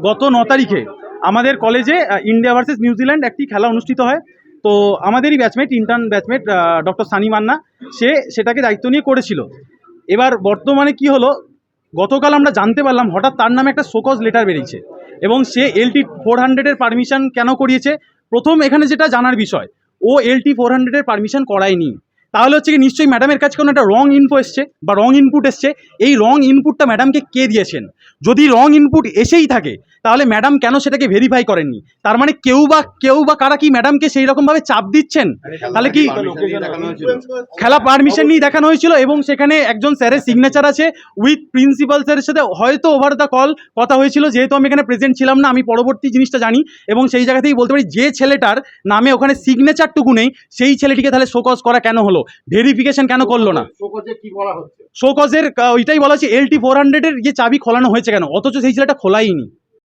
গত 9 তারিখে আমাদের কলেজে ইন্ডিয়া ভার্সেস নিউজিল্যান্ড একটি খেলা অনুষ্ঠিত হয়। তো আমাদেরই batchmate, intern batchmate doctor Sunny Manna, সে সেটাকে দায়িত্ব নিয়ে করেছিল। এবার বর্তমানে কি হলো, গতকাল আমরা জানতে পারলাম হঠাৎ তার নামে একটা শোকজ লেটার বেরিয়েছে এবং সে LT 400-এর পারমিশন কেন করিয়েছে। প্রথম এখানে যেটা জানার বিষয়, ও LT 400-এর পারমিশন করায়নি। তাহলে হচ্ছে কি, নিশ্চয়ই ম্যাডামের কাছে কোনো একটা রং ইনফো এসছে বা রং ইনপুট এসছে। এই রং ইনপুটটা ম্যাডামকে কে দিয়েছেন? যদি রং ইনপুট এসেই থাকে তাহলে ম্যাডাম কেন সেটাকে ভেরিফাই করেননি? তার মানে কেউ বা কারা কি ম্যাডামকে সেই রকমভাবে চাপ দিচ্ছেন? তাহলে কি খেলা পারমিশন নিয়ে দেখানো হয়েছিল এবং সেখানে একজন স্যারের সিগনেচার আছে উইথ প্রিন্সিপাল স্যারের সাথে হয়তো ওভার দ্য কল কথা হয়েছিল। যেহেতু আমি এখানে প্রেজেন্ট ছিলাম না, আমি পরবর্তী জিনিসটা জানি এবং সেই জায়গা থেকেই বলতে পারি যে ছেলেটার নামে ওখানে সিগনেচারটুকু নেই সেই ছেলেটিকে তাহলে শোকজ করা কেন হলো? ভেরিফিকেশন কেন করলো না? শোকজের ওইটাই বলা হচ্ছে, LT 400-এর যে চাবি খোলানো হয়েছে কেন, অথচ সেই ছেলেটা খোলাইনি।